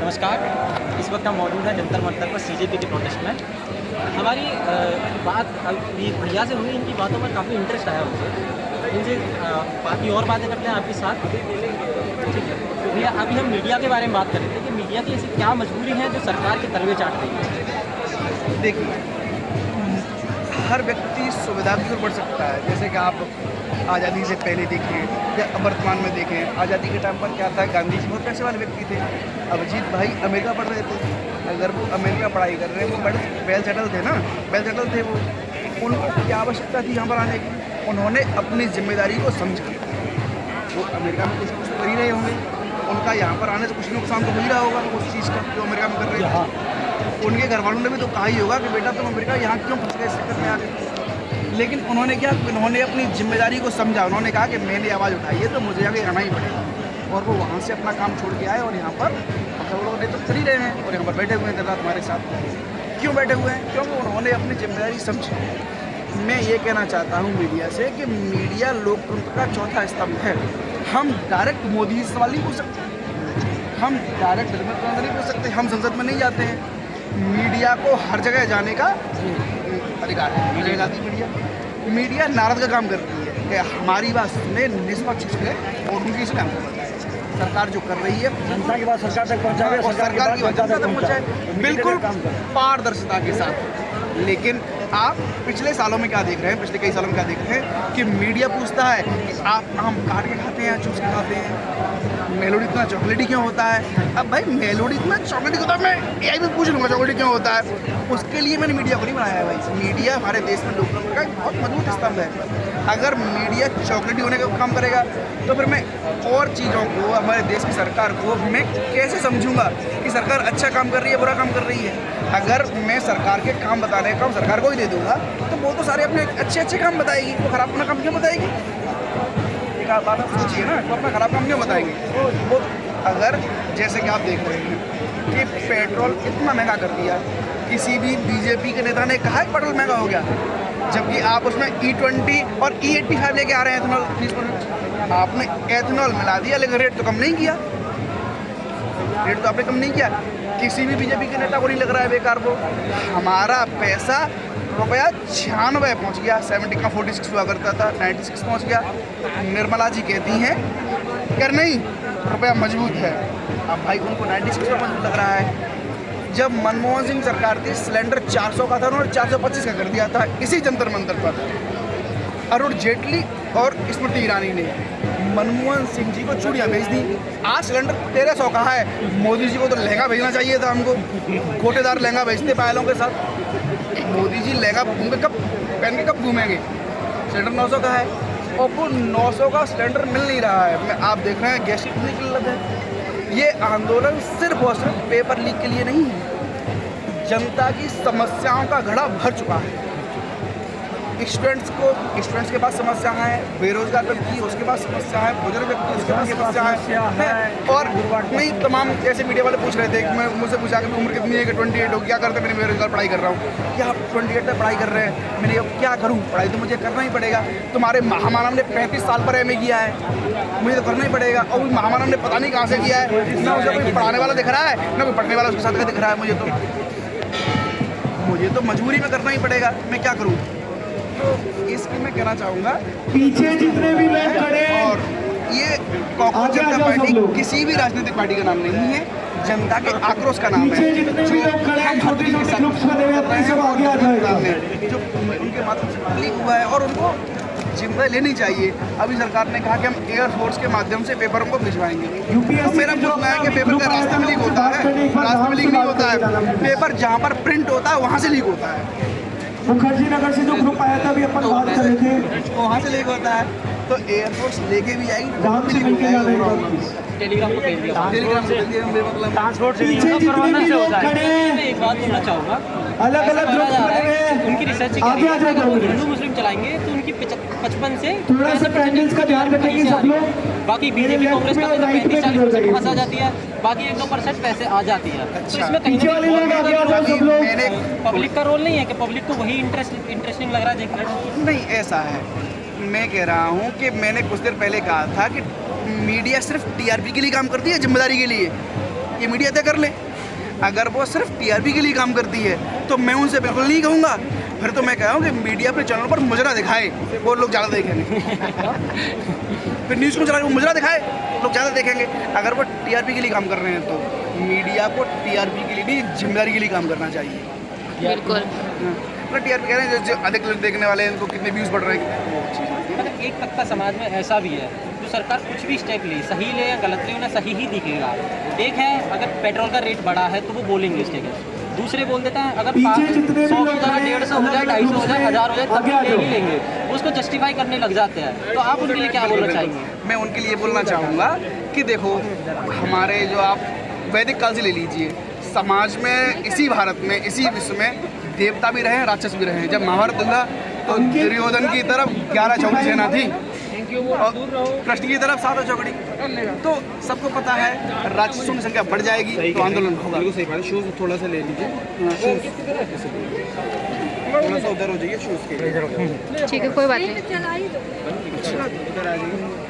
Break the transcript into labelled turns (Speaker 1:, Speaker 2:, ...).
Speaker 1: नमस्कार। इस वक्त हम मौजूद हैं जंतर मंतर पर सीजेपी के प्रोटेस्ट में। हमारी बात अभी भैया से हुई, इनकी बातों में काफ़ी इंटरेस्ट आया मुझे। इनसे बाकी और बातें करते हैं आपके साथ। ठीक है भैया, अभी हम मीडिया के बारे में बात कर रहे थे कि मीडिया की ऐसी क्या मजबूरी है जो सरकार के तलवे चाट रही है।
Speaker 2: देखिए, हर व्यक्ति सुविधा की ओर बढ़ सकता है। जैसे कि आप आज़ादी से पहले देखें या वर्तमान में देखें, आज़ादी के टाइम पर क्या था, गांधी जी बहुत पैसे वाले व्यक्ति थे। अभिजीत भाई अमेरिका पढ़ रहे थे, अगर वो अमेरिका पढ़ाई कर रहे हैं, वो वेल सेटल थे ना, वेल सेटल थे वो। उनको क्या आवश्यकता थी यहाँ पर आने की? उन्होंने अपनी जिम्मेदारी को समझा। वो अमेरिका में कुछ तो कर ही रहे होंगे, उनका यहाँ पर आने से कुछ नुकसान तो हो ही रहा होगा उस चीज़ का जो अमेरिका में कर रहे हैं। उनके घर वालों ने भी तो कहा ही होगा कि बेटा तुम अमेरिका यहाँ क्यों फंस गए, इस चक्कर में आ गए। लेकिन उन्होंने क्या, उन्होंने अपनी जिम्मेदारी को समझा। उन्होंने कहा कि मैंने आवाज़ उठाई है तो मुझे आगे आना ही पड़ेगा, और वो वहाँ से अपना काम छोड़ के आए और यहाँ पर हम लोग तो कर ही रहे हैं और यहाँ पर बैठे हुए हैं दिन रात हमारे साथ। क्यों बैठे हुए हैं? क्योंकि उन्होंने अपनी जिम्मेदारी समझी। मैं ये कहना चाहता हूँ मीडिया से कि मीडिया लोकतंत्र का चौथा स्तंभ है। हम डायरेक्ट मोदी से सवाल नहीं पूछ सकते, हम डायरेक्ट प्रधानमंत्री नहीं पूछ सकते, हम संसद में नहीं जाते हैं। मीडिया को हर जगह जाने का अधिकार है। मीडिया जाती है, मीडिया नारद का काम कर रही है कि हमारी बात सुने, निष्पक्ष सुने और उनकी सुने हमको बताए। सरकार जो कर रही है
Speaker 3: जनता की बात सरकार तक पहुँचाए और
Speaker 2: सरकार की बात जनता तक पहुँचाए, बिल्कुल पारदर्शिता के साथ। लेकिन आप पिछले सालों में क्या देख रहे हैं, पिछले कई सालों में क्या देख रहे हैं कि मीडिया पूछता है कि आप आम काट के खाते हैं, चूस के खाते हैं, मेलोडी इतना चॉकलेटी क्यों होता है? अब भाई मेलोडी इतना चॉकलेटी होता है, मैं एआई में पूछ लूँगा चॉकलेटी क्यों होता है। उसके लिए मैंने मीडिया को नहीं बनाया है भाई। मीडिया हमारे देश में लोकतंत्र का एक बहुत मजबूत स्तंभ है। अगर मीडिया चॉकलेटी होने का काम करेगा तो फिर मैं और चीज़ों को, हमारे देश की सरकार को मैं कैसे समझूंगा कि सरकार अच्छा काम कर रही है, बुरा काम कर रही है? अगर मैं सरकार के काम बताने का काम सरकार को ही दे दूंगा तो वो तो सारे अपने अच्छे काम बताएगी, वो खराब अपना काम क्यों बताएगी? एक आप बात सोचिए ना, वो अपना खराब काम क्यों बताएगी? वो अगर जैसे कि आप देख रहे हैं कि पेट्रोल इतना महंगा कर दिया, किसी भी बीजेपी के नेता ने कहा कि पेट्रोल महंगा हो गया, जबकि आप उसमें E20 और E85 लेके आ रहे हैं एथेनॉल 30%। आपने एथेनॉल मिला दिया लेकिन रेट तो कम नहीं किया, रेट तो आपने कम नहीं किया। किसी भी बीजेपी के नेता को नहीं लग रहा है बेकार वो। हमारा पैसा रुपया 96 पहुँच गया, 70 का 46 हुआ करता था, 96 पहुँच गया। निर्मला जी कहती हैं कर नहीं रुपया मजबूत है, अब भाई उनको 96 का मजबूत लग रहा है। जब मनमोहन सिंह सरकार थी सिलेंडर 400 का था, उन्होंने 425 का कर दिया था इसी जंतर मंतर पर। अरुण जेटली और स्मृति ईरानी ने मनमोहन सिंह जी को चूड़ियाँ भेज दी। आज सिलेंडर 1300 का है। मोदी जी को तो लहंगा भेजना चाहिए था, हमको गोटेदार लहंगा भेजते पायलों के साथ। मोदी जी लहंगा कब पहन के कब घूमेंगे? सिलेंडर 900 का है और वो 900 का सिलेंडर मिल नहीं रहा है। आप देख रहे हैं गैस की कितनी किल्लत है। ये आंदोलन सिर्फ और सिर्फ पेपर लीक के लिए नहीं है, जनता की समस्याओं का घड़ा भर चुका है। स्टूडेंट्स के पास समस्या है, बेरोजगार व्यक्ति उसके पास समस्या है, बुजुर्ग व्यक्ति उसके पास समस्या है। और नहीं तमाम जैसे मीडिया वाले पूछ रहे थे कि मैं मुझसे पूछा कि उम्र कितनी है कि 28 हो, क्या करते हैं? मैंने बेरोजगार पढ़ाई कर रहा हूँ। क्या आप 28 तक पढ़ाई कर रहे हैं? मैंने अब क्या करूँ, पढ़ाई तो मुझे करना ही पड़ेगा। तुम्हारे महामानव ने 35 साल पर MA किया है, मुझे तो करना ही पड़ेगा। और महामानव ने पता नहीं कहाँ से किया है, ना उसे कोई पढ़ाने वाला दिख रहा है ना कोई पढ़ने वाला उसके साथ का दिख रहा है। मुझे तो मजबूरी में करना ही पड़ेगा, मैं क्या करूँ? तो इसकी मैं कहना चाहूँगा
Speaker 3: पीछे जितने भी लोग खड़े हैं,
Speaker 2: और ये कॉकरोच जनता पार्टी किसी भी राजनीतिक पार्टी का नाम नहीं है, जनता के आक्रोश का नाम है। जो उनके माध्यम से तकलीफ हुआ है और उनको जिम्मेदारी लेनी चाहिए। अभी सरकार ने कहा कि हम एयरफोर्स के माध्यम से पेपरों को भिजवाएंगे। तो मेरा पूछना है कि पेपर का रास्ते में लीक होता है? रास्ते में लीक नहीं होता है, पेपर जहाँ पर प्रिंट होता है वहाँ से लीक होता है।
Speaker 3: मुखर्जी नगर से जो ग्रुप आया था अभी अपन बात कर रहे थे,
Speaker 2: वहाँ से लीक होता है। तो एयरफोर्स लेके भी आएगी, टेलीग्राम को
Speaker 1: ट्रांसपोर्ट से
Speaker 3: पीछे जितने भी लोग खड़े हैं,
Speaker 1: एक बात बोलना चाहूँगा,
Speaker 3: अलग अलग ग्रुप बने हैं,
Speaker 1: उनकी रिसर्च
Speaker 3: आगे आ जाए।
Speaker 1: हिंदू मुस्लिम चलाएंगे तो उनकी 55 से
Speaker 3: थोड़ा सा कैंडल्स का ध्यान रखेंगे सब लोग।
Speaker 1: बाकी बीजेपी कांग्रेस का तो 35-40% फंसा जाती है, बाकी 1-2% पैसे आ जाती है। तो इसमें कहीं
Speaker 3: पीछे वाले लोग आगे आ जाओ सब लोग।
Speaker 1: पब्लिक का रोल नहीं है कि पब्लिक को वही इंटरेस्टिंग लग रहा है देखने।
Speaker 2: नहीं, ऐसा है, मैं कह रहा हूँ कि मैंने कुछ देर पहले कहा था कि मीडिया सिर्फ टीआरपी के लिए काम करती है, जिम्मेदारी के लिए, ये मीडिया तय कर ले। अगर वो सिर्फ टीआरपी के लिए काम करती है तो मैं उनसे बिल्कुल नहीं कहूँगा। फिर तो मैं कह रहा हूँ कि मीडिया अपने चैनल पर मुजरा दिखाए, वो लोग ज़्यादा देखेंगे। फिर न्यूज़ को चला के वो मुजरा दिखाए, लोग ज़्यादा देखेंगे। अगर वो टीआरपी के लिए काम कर रहे हैं तो मीडिया को टीआरपी के लिए नहीं, जिम्मेदारी के लिए काम करना चाहिए।
Speaker 4: बिल्कुल।
Speaker 2: मतलब टीआरपी कह रहे हैं जो अधिक लोग देखने वाले हैं, उनको कितने व्यूज़ बढ़ रहे हैं, वो चीज़।
Speaker 1: मतलब एक तबका समाज में ऐसा भी है जो सरकार कुछ भी स्टेप ले, सही ले या गलत ले, उन्हें सही ही दिखेगा। एक है अगर पेट्रोल का रेट बढ़ा है तो वो बोलेंगे स्टेप, दूसरे बोल देते हैं अगर 100 की जगह 150 हो जाए, 250 हो जाए, 1000 हो जाए तब ले ही लेंगे, वो उसको जस्टिफाई करने लग जाते हैं। तो आप उनके लिए क्या बोलना चाहेंगे?
Speaker 2: मैं उनके लिए बोलना चाहूँगा कि देखो, हमारे जो आप वैदिक काल से ले लीजिए, समाज में इसी भारत में इसी विश्व में देवता भी रहे, राक्षस भी रहे। जब महाभारत था तो दुर्योधन की तरफ 11 चौकड़ी सेना थी और कृष्ण की तरफ 7 चौकड़ी। तो सबको पता है राक्षसों की संख्या बढ़ जाएगी तो आंदोलन होगा।
Speaker 5: शूज थोड़ा सा ले लीजिए, थोड़ा सा उधर हो जाइए शूज के।
Speaker 4: ठीक है, कोई बात नहीं।
Speaker 5: इधर आ जाइए।